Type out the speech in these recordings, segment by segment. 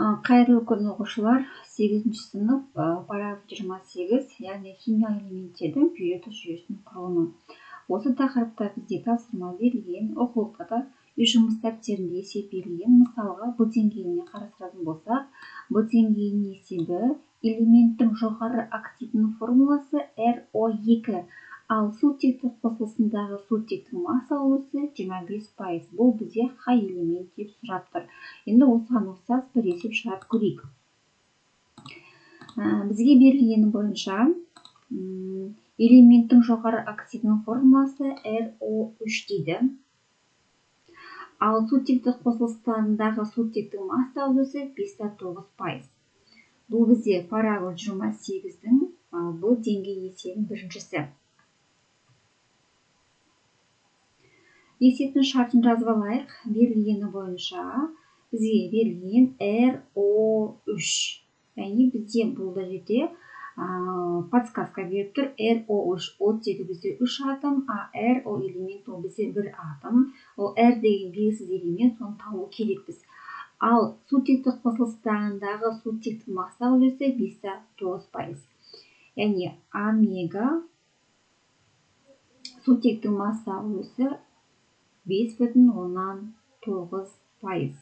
Қайырлы күн оқушылар, 8-ші сынып, параграф 28, яғни химия элементтердің периодтық жүйесінің құрылымы. Осы тақырыпта бізде тапсырма берілген, оқулықта үй жұмыс дәптерінде есеп берілген. Мысалға, б деңгейіне қарастыратын болсақ, б деңгейінің есебі элементтің жоғары активінің формуласы РО2, ал сутектік қосылысындағы сутектің масса үлесі 25%. Бұл бізде қай элемент деп сұрап тұр. Енді осыған ұқсас бір есеп шығарып көрейік. Бізге берілгені бойынша элементтің жоғары активінің формуласы РО3 дейді. Ал сутектік қосылыстарындағы сутектің масса үлесі 5,9%. Бұл бізде параграф 28-дің б деңгей есебінің біріншісі. Есептің шартын жазып алайық. Берілгені бойынша бізге берілген РО3. Яғни бізде бұл жерде подсказка беріп тұр. РО3 оттегі бізде 3 атом, а РО элемент ол бізде 1 атом. Ол Р деген белгісіз элемент, соны табу керекпіз. Ал сутектік қосылыстарындағы сутектің масса үлесі 5,9%. Яғни омега сутектің масса үлесі 5,9%.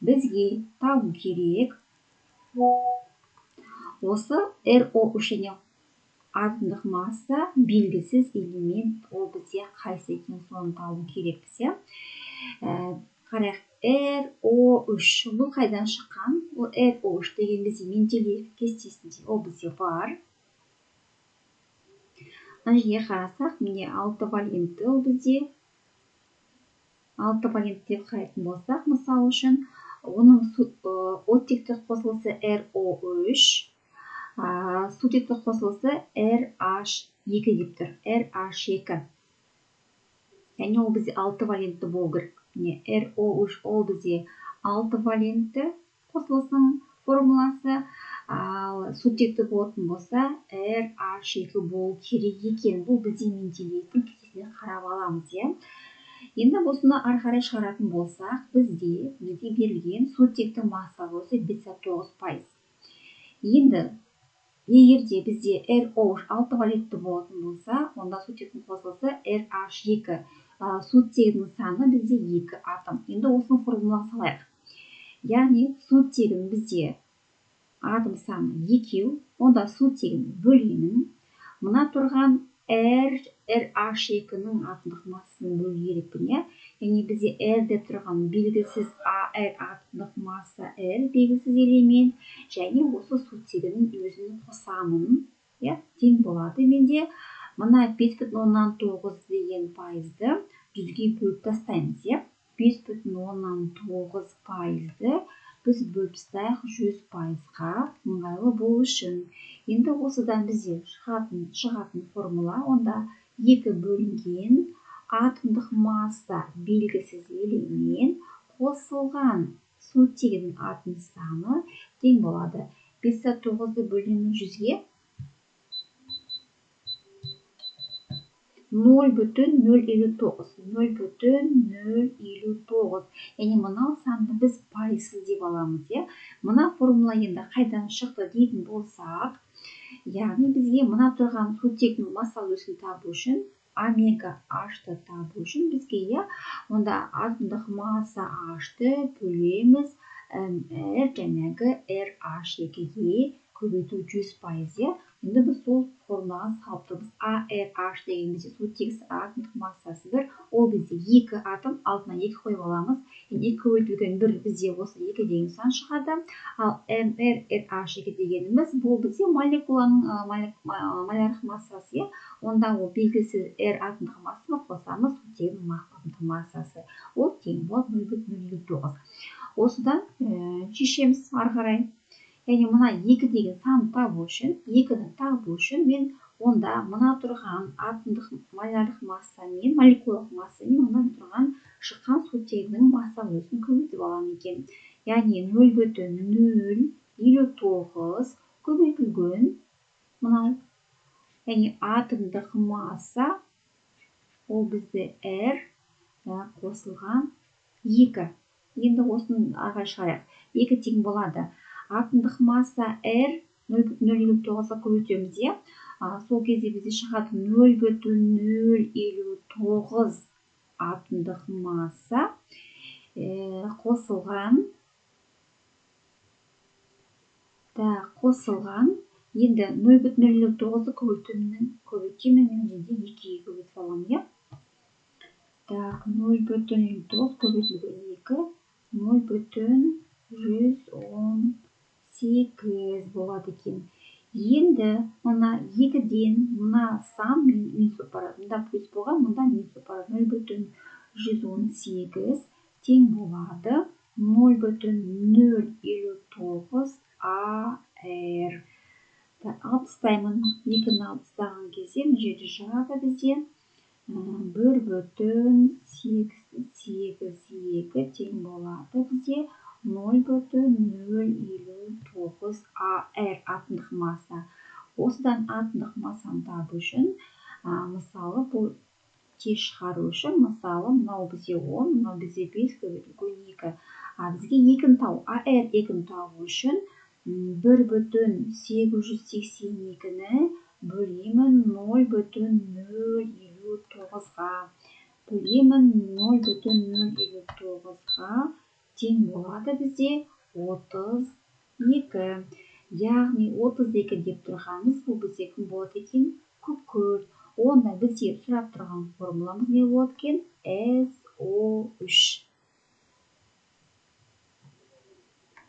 Бізге табу керек. Осы РО3 және атомдық масса белгісіз элемент, ол бізде қайсы екен, соны табу керекпіз. Қарайық, РО3 бұл қайдан шыққан? Ол РО3 деген бізде Менделеев кестесінде ол бізде бар. Мына жерге қарасақ, міне 6 валентті ол бізде. 6 валент деп қарайтын болсақ, мысал үшін, оның оттектік қосылысы РО3, сутектік қосылысы RH2 деп тұр. RH2. Яғни ол бізде 6 валентті болу керек. РО3 ол бізде 6 валентті қосылысының формуласы, ал сутекті болатын болса RH2 болу керек екен. Бұл бізде Менделеевтің кестесіне қарап аламыз. Енді осыны ары қарай шығаратын болсақ, бізде берілген сутектің масса үлесі 5,9%. Енді егер де бізде РО3 6 валентті болатын болса, онда сутектің қосылысы RH2. Сутегінің саны бізде 2 атом. Енді осыны формулаға салайық. Яғни сутегінің бізде атом саны 2, онда сутегін бөлемін. Мына тұрған RH2-ның атомдық массасын бөлу керекпін. Яғни бізде R деп тұрған белгісіз AR атомдық масса R белгісіз элемент, және осы сутегінің өзін қосамын. Тең болады. Менде мына 5,9 деген пайызды 100-ге бөліп тастаймыз. 5,9%-ды біз бөліп тастайық 100%-ға ыңғайлы болу үшін. Енді осыдан бізде шығатын формула, онда 2 бөлінген атомдық масса белгісіз элемент қосылған сутегінің атом саны тең болады. 5,9-ды бөлемін 100-ге 0,059. Яғни мынау санды біз пайызсыз деп аламыз. Мына формула енді қайдан шықты дейтін болсақ, яғни бізге мына тұрған сутектің масса үлесін табу үшін, омега H-ты табу үшін бізге онда атомдық масса H-ты бөлеміз R жәнегі RH2-ге көбейту 100%. Енді біз сол формулаға салып тұрмыз. ARH деген бізде сутегісі атомдық массасы 1, ол бізде 2 атом, алдына 2 қойып аламыз. 2 көбейтілген 1 бізде осы 2 деген сан шығады. Ал MrRH2 дегеніміз бұл бізде молекуланың молярлық массасы. Онда ол белгісіз R атомдық массаны қосамыз, сутегінің атомдық массасы. Ол тең болады 0,059. Осыдан шешеміз ары қарай. Яғни мына 2 деген санды табу үшін, 2-ні табу үшін мен онда мына тұрған атомдық молярлық массамен, молекулалық массамен мына тұрған шыққан сутегінің масса үлесін көбейтіп аламын екен. Яғни 0,059 көбейтілген мынау. Яғни атомдық масса ол бізде R қосылған 2. енді осыны ары шығарайық. 2 тең болады. Атомдық масса R 0,059-ға көбейтеміз, иә? Сол кезде бізде шығады 0,059 атомдық масса қосылған. Енді 0,059-ды көбейтемін, мен жерде 2-ге көбейтіп аламын, иә? 0,059 көбейтілген 2 0,118 болады екен. Енді мына 2-ден мына сан минус болып барады. Мұнда плюс болған, мұнда минус болып барады. 0,118 тең болады 0,059 AR. Алып тастаймын. 2-ні алып тастаған кезде мына жерде шығады бізде 1,882 тең болады бізде 0,059 AR атомдық масса. Осыдан атомдық массаны табу үшін, мысалы, бұл тез шығару үшін, мысалы, мынау бізде 10, мынау бізде 5 көбейтілген 2. Бізге 2-ні табу, AR 2-ні табу үшін 1,882-ні бөлемін 0,059-ға. Бөлемін 0,059-ға тең болады бізде 32. Яғни 32 деп тұрғанымыз, бұл бізде кім болады екен? Күкірт. Онда бізде сұрап тұрған формуламыз не болады екен? SO3.